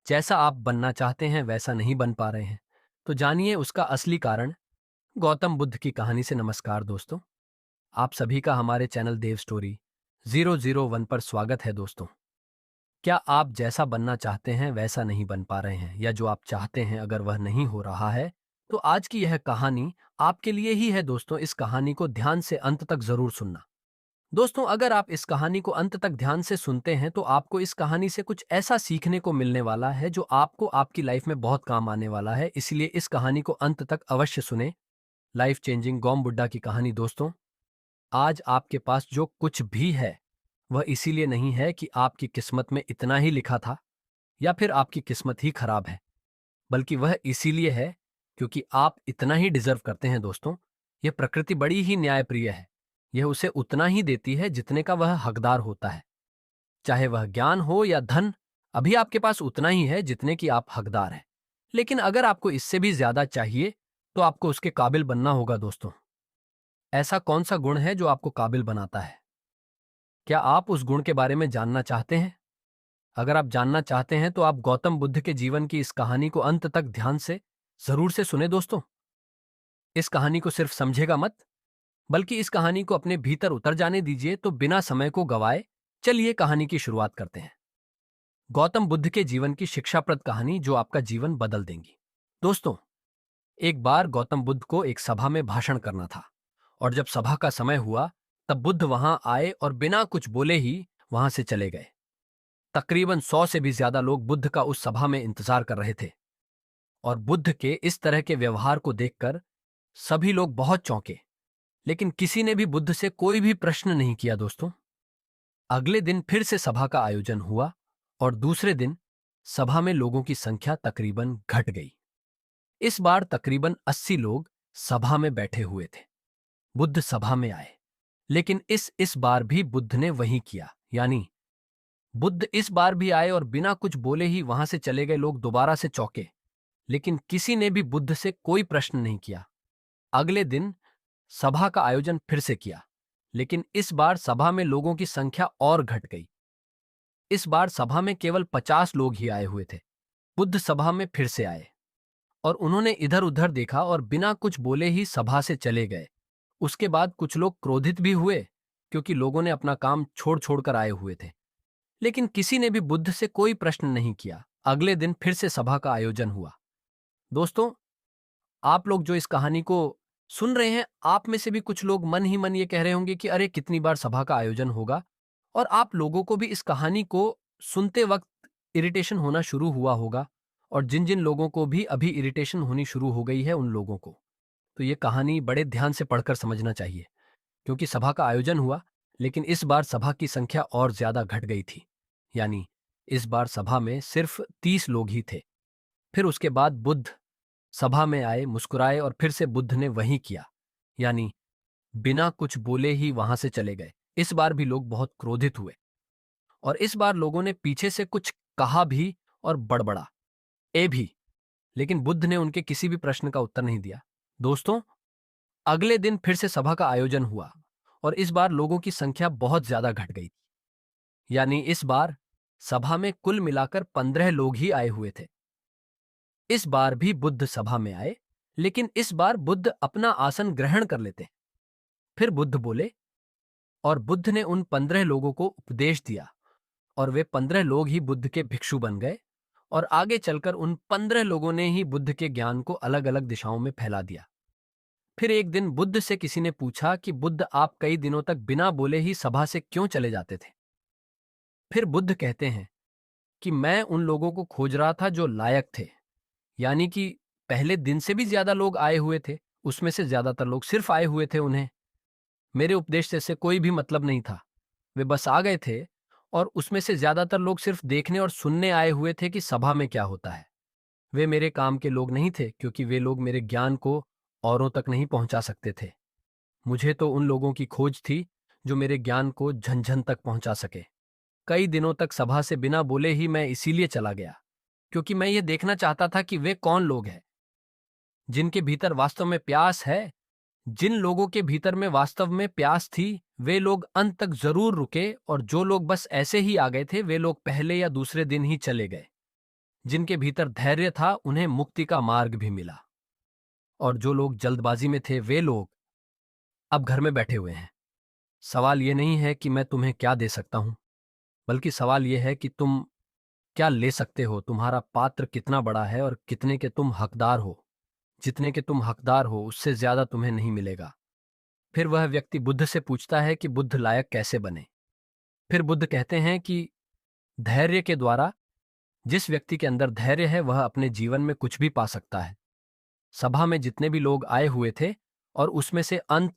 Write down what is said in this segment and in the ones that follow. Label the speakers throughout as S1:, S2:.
S1: जैसा आप बनना चाहते हैं वैसा नहीं बन पा रहे हैं, तो जानिए उसका असली कारण। गौतम बुद्ध की कहानी से नमस्कार दोस्तों। आप सभी का हमारे चैनल देव स्टोरी 001 पर स्वागत है दोस्तों। क्या आप जैसा बनना चाहते हैं वैसा नहीं बन पा रहे हैं, या जो आप चाहते हैं अगर वह नहीं हो रहा है, तो आज की यह कहानी आपके लिए ही है दोस्तों। इस कहानी को ध्यान से अंत तक जरूर सुनना। दोस्तों, अगर आप इस कहानी को अंत तक ध्यान से सुनते हैं तो आपको इस कहानी से कुछ ऐसा सीखने को मिलने वाला है जो आपको आपकी लाइफ में बहुत काम आने वाला है। इसलिए इस कहानी को अंत तक अवश्य सुने। लाइफ चेंजिंग गौम बुड्ढा की कहानी दोस्तों। आज आपके पास जो कुछ भी है वह इसीलिए नहीं है कि आपकी किस्मत में इतना ही लिखा था या फिर आपकी किस्मत ही खराब है, बल्कि वह इसीलिए है क्योंकि आप इतना ही डिजर्व करते हैं दोस्तों। यह प्रकृति बड़ी ही न्यायप्रिय है। यह उसे उतना ही देती है जितने का वह हकदार होता है। चाहे वह ज्ञान हो या धन, अभी आपके पास उतना ही है जितने की आप हकदार हैं। लेकिन अगर आपको इससे भी ज्यादा चाहिए तो आपको उसके काबिल बनना होगा दोस्तों। ऐसा कौन सा गुण है जो आपको काबिल बनाता है? क्या आप उस गुण के बारे में जानना चाहते हैं? अगर आप जानना चाहते हैं तो आप गौतम बुद्ध के जीवन की इस कहानी को अंत तक ध्यान से जरूर से सुने दोस्तों। इस कहानी को सिर्फ समझेगा मत, बल्कि इस कहानी को अपने भीतर उतर जाने दीजिए। तो बिना समय को गवाए चलिए कहानी की शुरुआत करते हैं। गौतम बुद्ध के जीवन की शिक्षाप्रद कहानी जो आपका जीवन बदल देंगी। दोस्तों, एक बार गौतम बुद्ध को एक सभा में भाषण करना था, और जब सभा का समय हुआ तब बुद्ध वहां आए और बिना कुछ बोले ही वहां से चले गए। तकरीबन 100 से भी ज्यादा लोग बुद्ध का उस सभा में इंतजार कर रहे थे, और बुद्ध के इस तरह के व्यवहार को देखकर सभी लोग बहुत चौंके। लेकिन किसी ने भी बुद्ध से कोई भी प्रश्न नहीं किया दोस्तों। अगले दिन फिर से सभा का आयोजन हुआ, और दूसरे दिन सभा में लोगों की संख्या तकरीबन घट गई। इस बार तकरीबन 80 लोग सभा में बैठे हुए थे। बुद्ध सभा में आए, लेकिन इस बार भी बुद्ध ने वही किया। यानी बुद्ध इस बार भी आए और बिना कुछ बोले ही वहां से चले गए। लोग दोबारा से चौंके, लेकिन किसी ने भी बुद्ध से कोई प्रश्न नहीं किया। अगले दिन सभा का आयोजन फिर से किया, लेकिन इस बार सभा में लोगों की संख्या और घट गई। इस बार सभा में केवल 50 लोग ही आए हुए थे। बुद्ध सभा में फिर से आए, और उन्होंने इधर उधर देखा और बिना कुछ बोले ही सभा से चले गए। उसके बाद कुछ लोग क्रोधित भी हुए, क्योंकि लोगों ने अपना काम छोड़ छोड़ कर आए हुए थे। लेकिन किसी ने भी बुद्ध से कोई प्रश्न नहीं किया। अगले दिन फिर से सभा का आयोजन हुआ। दोस्तों, आप लोग जो इस कहानी को सुन रहे हैं, आप में से भी कुछ लोग मन ही मन ये कह रहे होंगे कि अरे कितनी बार सभा का आयोजन होगा। और आप लोगों को भी इस कहानी को सुनते वक्त इरिटेशन होना शुरू हुआ होगा, और जिन जिन लोगों को भी अभी इरिटेशन होनी शुरू हो गई है उन लोगों को तो ये कहानी बड़े ध्यान से पढ़कर समझना चाहिए। क्योंकि सभा का आयोजन हुआ, लेकिन इस बार सभा की संख्या और ज्यादा घट गई थी। यानी इस बार सभा में सिर्फ 30 लोग ही थे। फिर उसके बाद बुद्ध सभा में आए, मुस्कुराए, और फिर से बुद्ध ने वही किया। यानी बिना कुछ बोले ही वहां से चले गए। इस बार भी लोग बहुत क्रोधित हुए, और इस बार लोगों ने पीछे से कुछ कहा भी और बड़बड़ा ए भी, लेकिन बुद्ध ने उनके किसी भी प्रश्न का उत्तर नहीं दिया। दोस्तों, अगले दिन फिर से सभा का आयोजन हुआ, और इस बार लोगों की संख्या बहुत ज्यादा घट गई। यानी इस बार सभा में कुल मिलाकर 15 लोग ही आए हुए थे। इस बार भी बुद्ध सभा में आए, लेकिन इस बार बुद्ध अपना आसन ग्रहण कर लेते। फिर बुद्ध बोले, और बुद्ध ने उन 15 लोगों को उपदेश दिया, और वे 15 लोग ही बुद्ध के भिक्षु बन गए। और आगे चलकर उन 15 लोगों ने ही बुद्ध के ज्ञान को अलग अलग दिशाओं में फैला दिया। फिर एक दिन बुद्ध से किसी ने पूछा कि बुद्ध, आप कई दिनों तक बिना बोले ही सभा से क्यों चले जाते थे? फिर बुद्ध कहते हैं कि मैं उन लोगों को खोज रहा था जो लायक थे। यानी कि पहले दिन से भी ज्यादा लोग आए हुए थे, उसमें से ज्यादातर लोग सिर्फ आए हुए थे, उन्हें मेरे उपदेश से कोई भी मतलब नहीं था। वे बस आ गए थे, और उसमें से ज्यादातर लोग सिर्फ देखने और सुनने आए हुए थे कि सभा में क्या होता है। वे मेरे काम के लोग नहीं थे, क्योंकि वे लोग मेरे ज्ञान को औरों तक नहीं पहुंचा सकते थे। मुझे तो उन लोगों की खोज थी जो मेरे ज्ञान को झंझन तक पहुंचा सके। कई दिनों तक सभा से बिना बोले ही मैं इसीलिए चला गया, क्योंकि मैं ये देखना चाहता था कि वे कौन लोग हैं जिनके भीतर वास्तव में प्यास है। जिन लोगों के भीतर में वास्तव में प्यास थी, वे लोग अंत तक जरूर रुके, और जो लोग बस ऐसे ही आ गए थे वे लोग पहले या दूसरे दिन ही चले गए। जिनके भीतर धैर्य था उन्हें मुक्ति का मार्ग भी मिला। और जो लोग जल्दबाजी में थे वे लोग अब घर में बैठे हुए हैं। सवाल ये नहीं है कि मैं तुम्हें क्या दे सकता हूं, बल्कि सवाल यह है कि तुम क्या ले सकते हो। तुम्हारा पात्र कितना बड़ा है और कितने के तुम हकदार हो। जितने के तुम हकदार हो उससे ज्यादा तुम्हें नहीं मिलेगा। फिर वह व्यक्ति बुद्ध से पूछता है कि बुद्ध लायक कैसे बने। फिर बुद्ध कहते हैं कि धैर्य के द्वारा। जिस व्यक्ति के अंदर धैर्य है वह अपने जीवन में कुछ भी पा सकता है। सभा में जितने भी लोग आए हुए थे और उसमें से अंत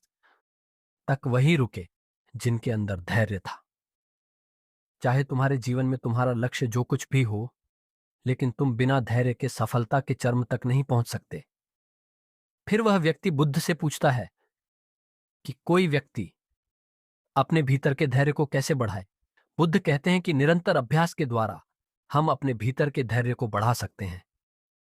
S1: तक वही रुके जिनके अंदर धैर्य था। चाहे तुम्हारे जीवन में तुम्हारा लक्ष्य जो कुछ भी हो, लेकिन तुम बिना धैर्य के सफलता के चरम तक नहीं पहुंच सकते। फिर वह व्यक्ति बुद्ध से पूछता है कि कोई व्यक्ति अपने भीतर के धैर्य को कैसे बढ़ाए। बुद्ध कहते हैं कि निरंतर अभ्यास के द्वारा हम अपने भीतर के धैर्य को बढ़ा सकते हैं।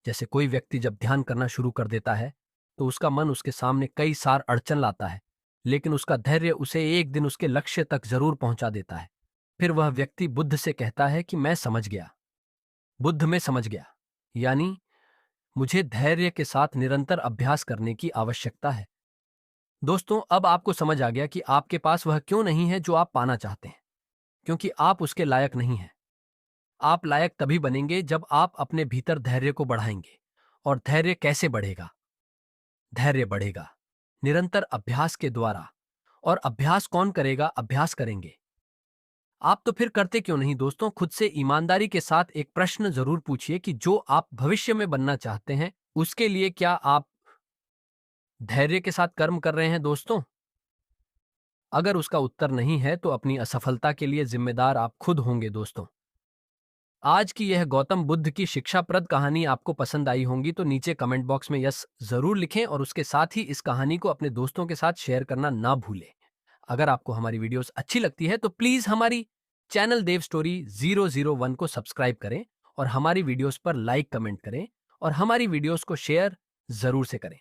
S1: जैसे कोई व्यक्ति जब ध्यान करना शुरू कर देता है तो उसका मन उसके सामने कई सार अड़चन लाता है, लेकिन उसका धैर्य उसे एक दिन उसके लक्ष्य तक जरूर पहुंचा देता है। फिर वह व्यक्ति बुद्ध से कहता है कि मैं समझ गया, बुद्ध में समझ गया, यानी मुझे धैर्य के साथ निरंतर अभ्यास करने की आवश्यकता है। दोस्तों, अब आपको समझ आ गया कि आपके पास वह क्यों नहीं है जो आप पाना चाहते हैं, क्योंकि आप उसके लायक नहीं हैं। आप लायक तभी बनेंगे जब आप अपने भीतर धैर्य को बढ़ाएंगे। और धैर्य कैसे बढ़ेगा? धैर्य बढ़ेगा निरंतर अभ्यास के द्वारा। और अभ्यास कौन करेगा? अभ्यास करेंगे आप। तो फिर करते क्यों नहीं दोस्तों? खुद से ईमानदारी के साथ एक प्रश्न जरूर पूछिए कि जो आप भविष्य में बनना चाहते हैं उसके लिए क्या आप धैर्य के साथ कर्म कर रहे हैं दोस्तों? अगर उसका उत्तर नहीं है तो अपनी असफलता के लिए जिम्मेदार आप खुद होंगे दोस्तों। आज की यह गौतम बुद्ध की शिक्षाप्रद कहानी आपको पसंद आई होंगी तो नीचे कमेंट बॉक्स में यस जरूर लिखें और उसके साथ ही इस कहानी को अपने दोस्तों के साथ शेयर करना ना भूलें। अगर आपको हमारी वीडियोस अच्छी लगती है तो प्लीज हमारी चैनल देव स्टोरी 001 को सब्सक्राइब करें और हमारी वीडियोस पर लाइक कमेंट करें और हमारी वीडियोस को शेयर जरूर से करें।